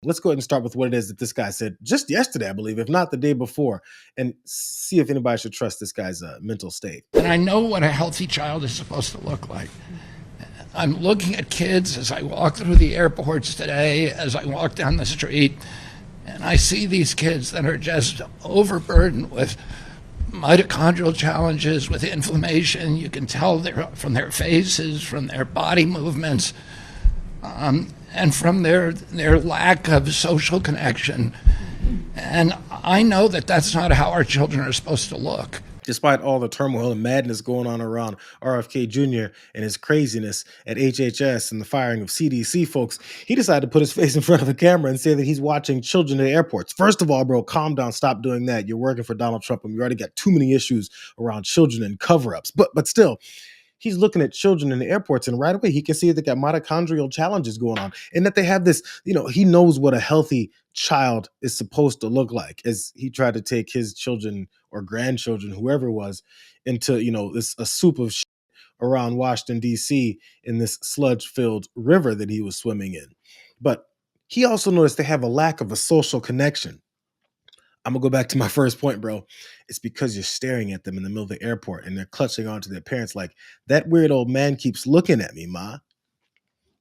Let's go ahead and start with what it is that this guy said just yesterday, I believe, if not the day before, and see if anybody should trust this guy's mental state. And I know what a healthy child is supposed to look like. I'm looking at kids as I walk through the airports today, as I walk down the street, and I see these kids that are just overburdened with mitochondrial challenges, with inflammation. You can tell from their faces, from their body movements, and from their lack of social connection. And I know that that's not how our children are supposed to look. Despite all the turmoil and madness going on around RFK Jr. and his craziness at HHS and the firing of CDC folks, he decided to put his face in front of the camera and say that he's watching children at airports. First of all, bro, calm down. Stop doing that. You're working for Donald Trump, and we already got too many issues around children and cover-ups. But still, he's looking at children in the airports, and right away he can see that they got mitochondrial challenges going on, and that they have this, he knows what a healthy child is supposed to look like, as he tried to take his children or grandchildren, whoever it was, into, a soup of shit around Washington, D.C. in this sludge-filled river that he was swimming in. But he also noticed they have a lack of a social connection. I'm going to go back to my first point, bro. It's because you're staring at them in the middle of the airport and they're clutching onto their parents like, that weird old man keeps looking at me, ma.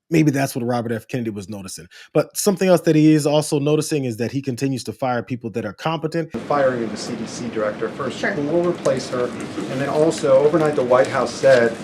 Maybe that's what Robert F. Kennedy was noticing. But something else that he is also noticing is that he continues to fire people that are competent. The firing of the CDC director first, Sure. Who will replace her? And then also, overnight, the White House said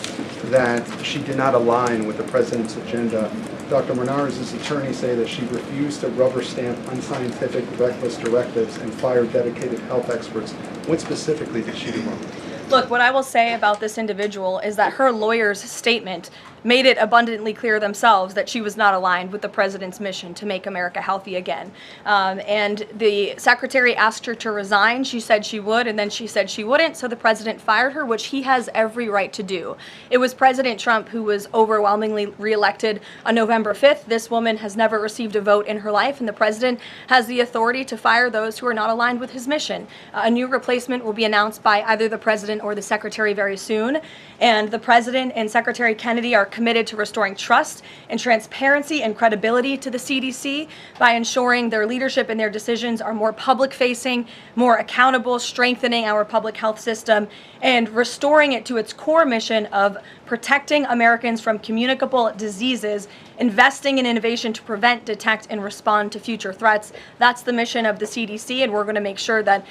that she did not align with the president's agenda. Dr. Menard's attorneys say that she refused to rubber stamp unscientific, reckless directives and fire dedicated health experts. What specifically did she do wrong? Look, what I will say about this individual is that her lawyer's statement made it abundantly clear themselves that she was not aligned with the president's mission to make America healthy again. And the secretary asked her to resign. She said she would, and then she said she wouldn't, so the president fired her, which he has every right to do. It was President Trump who was overwhelmingly reelected on November 5th. This woman has never received a vote in her life, and the president has the authority to fire those who are not aligned with his mission. A new replacement will be announced by either the president or the secretary very soon, and the president and Secretary Kennedy are committed to restoring trust and transparency and credibility to the CDC by ensuring their leadership and their decisions are more public-facing, more accountable, strengthening our public health system, and restoring it to its core mission of protecting Americans from communicable diseases, investing in innovation to prevent, detect, and respond to future threats. That's the mission of the CDC, and we're going to make sure that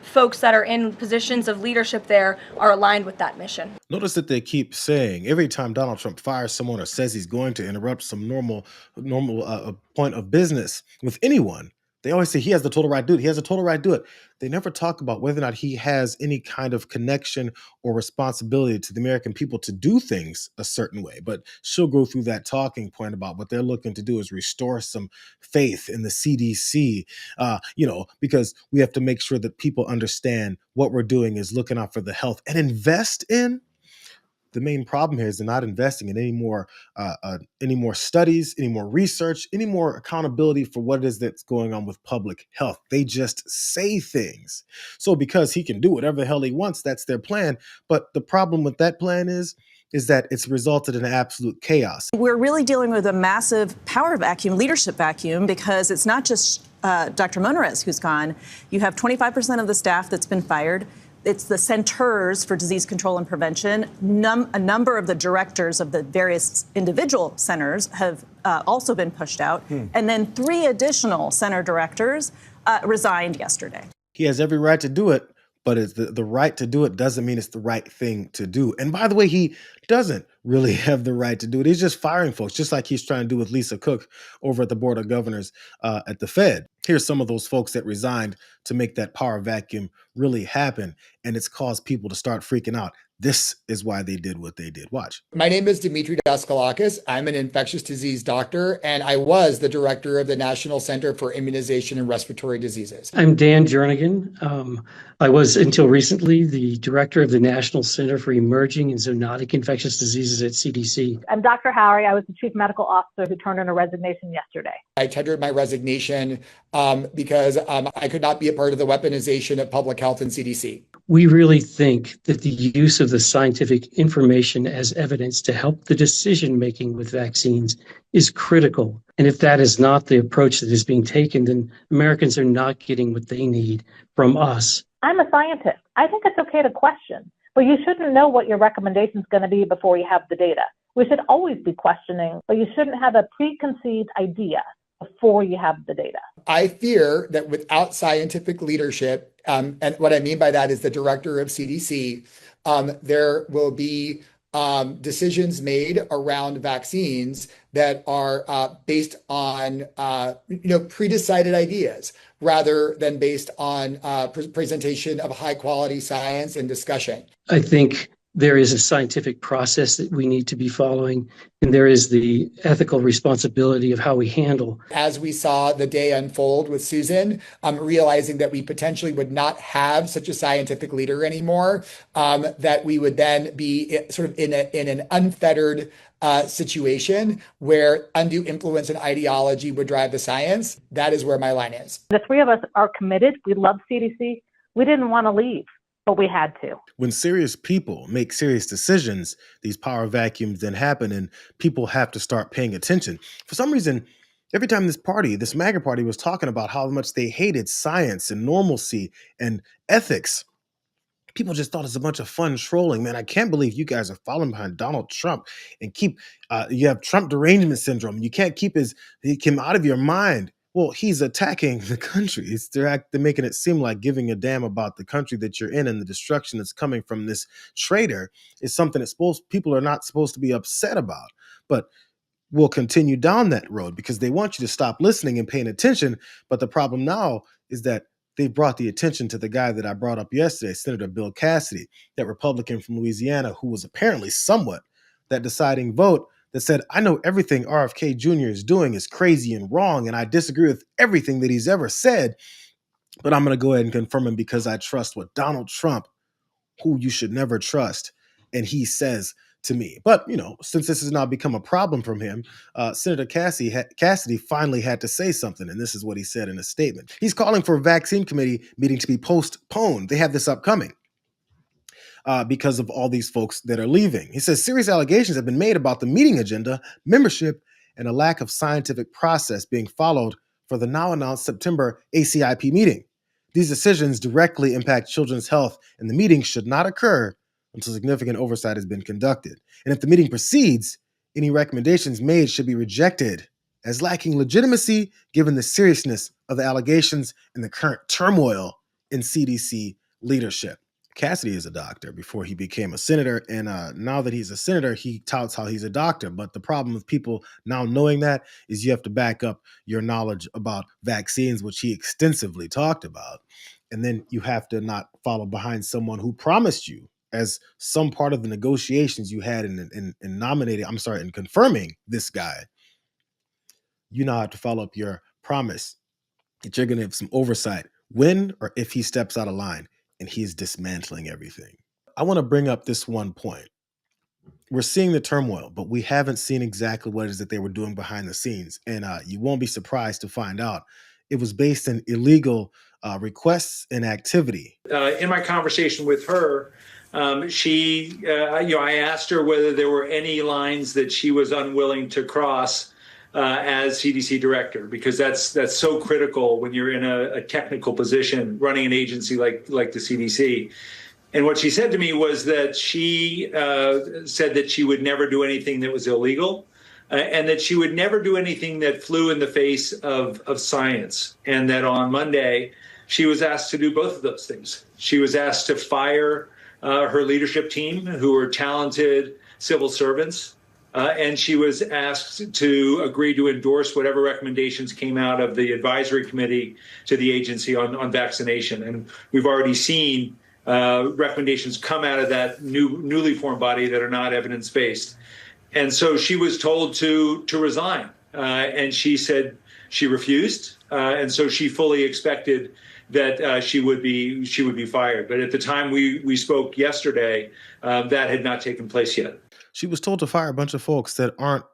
folks that are in positions of leadership there are aligned with that mission. Notice that they keep saying every time Donald Trump fires someone or says he's going to interrupt some normal point of business with anyone, they always say he has the total right to do it. He has the total right to do it. They never talk about whether or not he has any kind of connection or responsibility to the American people to do things a certain way. But she'll go through that talking point about what they're looking to do is restore some faith in the CDC, because we have to make sure that people understand what we're doing is looking out for the health and invest in. The main problem here is they're not investing in any more studies, any more research, any more accountability for what it is that's going on with public health. They just say things. So because he can do whatever the hell he wants, that's their plan. But the problem with that plan is that it's resulted in absolute chaos. We're really dealing with a massive power vacuum, leadership vacuum, because it's not just Dr. Monarez who's gone. You have 25% of the staff that's been fired. It's the Centers for Disease Control and Prevention. A number of the directors of the various individual centers have also been pushed out. And then 3 additional center directors resigned yesterday. He has every right to do it, but it's the right to do it doesn't mean it's the right thing to do. And by the way, he doesn't really have the right to do it. He's just firing folks, just like he's trying to do with Lisa Cook over at the Board of Governors at the Fed. Here's some of those folks that resigned to make that power vacuum really happen. And it's caused people to start freaking out. This is why they did what they did. Watch. My name is Dimitri Daskalakis. I'm an infectious disease doctor, and I was the director of the National Center for Immunization and Respiratory Diseases. I'm Dan Jernigan. I was, until recently, the director of the National Center for Emerging and Zoonotic Infectious Diseases at CDC. I'm Dr. Harry. I was the chief medical officer who turned in a resignation yesterday. I tendered my resignation because I could not be a part of the weaponization of public health and CDC. we really think that the use of the scientific information as evidence to help the decision-making with vaccines is critical. And if that is not the approach that is being taken, then Americans are not getting what they need from us. I'm a scientist. I think it's okay to question, but you shouldn't know what your recommendation is going to be before you have the data. We should always be questioning, but you shouldn't have a preconceived idea before you have the data. I fear that without scientific leadership, and what I mean by that is the director of CDC, there will be decisions made around vaccines that are based on pre-decided ideas rather than based on presentation of high quality science and discussion. I think there is a scientific process that we need to be following, and there is the ethical responsibility of how we handle. As we saw the day unfold with Susan, realizing that we potentially would not have such a scientific leader anymore, that we would then be sort of in an unfettered situation where undue influence and ideology would drive the science. That is where my line is. The three of us are committed. We love CDC. We didn't want to leave, but we had to. When serious people make serious decisions, these power vacuums then happen and people have to start paying attention. For some reason, every time this MAGA party was talking about how much they hated science and normalcy and ethics, people just thought it's a bunch of fun trolling. Man, I can't believe you guys are following behind Donald Trump and you have Trump derangement syndrome. You can't keep him out of your mind. Well, he's attacking the country. They're making it seem like giving a damn about the country that you're in and the destruction that's coming from this traitor is something that people are not supposed to be upset about. But we'll continue down that road because they want you to stop listening and paying attention. But the problem now is that they brought the attention to the guy that I brought up yesterday, Senator Bill Cassidy, that Republican from Louisiana, who was apparently somewhat that deciding vote that said, I know everything RFK Jr. is doing is crazy and wrong, and I disagree with everything that he's ever said, but I'm going to go ahead and confirm him because I trust what Donald Trump, who you should never trust, and he says to me. But, since this has now become a problem from him, Senator Cassidy finally had to say something, and this is what he said in a statement. He's calling for a vaccine committee meeting to be postponed. They have this upcoming. Because of all these folks that are leaving. He says serious allegations have been made about the meeting agenda, membership, and a lack of scientific process being followed for the now announced September ACIP meeting. These decisions directly impact children's health, and the meeting should not occur until significant oversight has been conducted. And if the meeting proceeds, any recommendations made should be rejected as lacking legitimacy given the seriousness of the allegations and the current turmoil in CDC leadership. Cassidy is a doctor before he became a senator, and now that he's a senator, he touts how he's a doctor. But the problem with people now knowing that is you have to back up your knowledge about vaccines, which he extensively talked about. And then you have to not follow behind someone who promised you as some part of the negotiations you had in confirming this guy. You now have to follow up your promise that you're going to have some oversight when or if he steps out of line. And he's dismantling everything. I want to bring up this one point. We're seeing the turmoil, but we haven't seen exactly what it is that they were doing behind the scenes. And you won't be surprised to find out it was based in illegal requests and activity. In my conversation with her, I asked her whether there were any lines that she was unwilling to cross as CDC director, because that's so critical when you're in a technical position running an agency like the CDC. And what she said to me was that she said that she would never do anything that was illegal, and that she would never do anything that flew in the face of science. And that on Monday, she was asked to do both of those things. She was asked to fire her leadership team, who were talented civil servants. And she was asked to agree to endorse whatever recommendations came out of the advisory committee to the agency on vaccination. And we've already seen recommendations come out of that newly formed body that are not evidence-based. And so she was told to resign. And she said she refused. And so she fully expected that she would be fired. But at the time we spoke yesterday, that had not taken place yet. She was told to fire a bunch of folks that aren't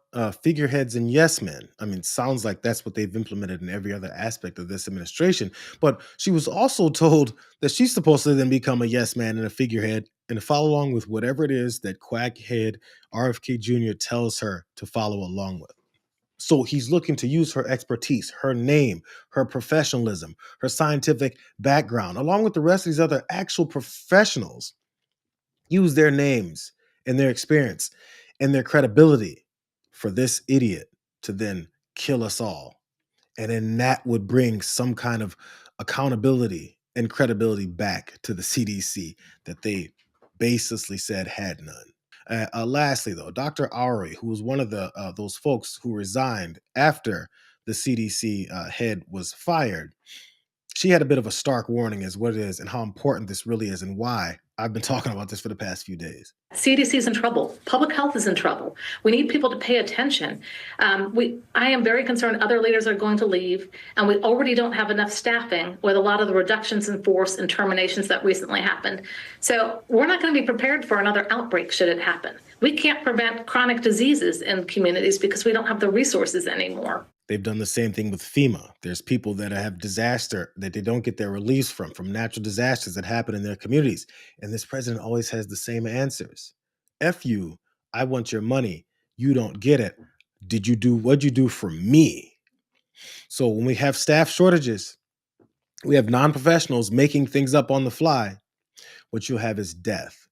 figureheads and yes men. I mean, sounds like that's what they've implemented in every other aspect of this administration. But she was also told that she's supposed to then become a yes man and a figurehead and to follow along with whatever it is that quackhead RFK Jr. tells her to follow along with. So he's looking to use her expertise, her name, her professionalism, her scientific background, along with the rest of these other actual professionals, use their names and their experience and their credibility for this idiot to then kill us all. And then that would bring some kind of accountability and credibility back to the CDC that they baselessly said had none. Lastly, though, Dr. Ari, who was one of the those folks who resigned after the CDC head was fired, she had a bit of a stark warning as what it is and how important this really is and why I've been talking about this for the past few days. CDC is in trouble. Public health is in trouble. We need people to pay attention. I am very concerned other leaders are going to leave, and we already don't have enough staffing with a lot of the reductions in force and terminations that recently happened. So we're not going to be prepared for another outbreak should it happen. We can't prevent chronic diseases in communities because we don't have the resources anymore. They've done the same thing with FEMA. There's people that have disaster that they don't get their release from natural disasters that happen in their communities. And this president always has the same answers. F you, I want your money. You don't get it. What'd you do for me? So when we have staff shortages, we have non-professionals making things up on the fly. What you'll have is death.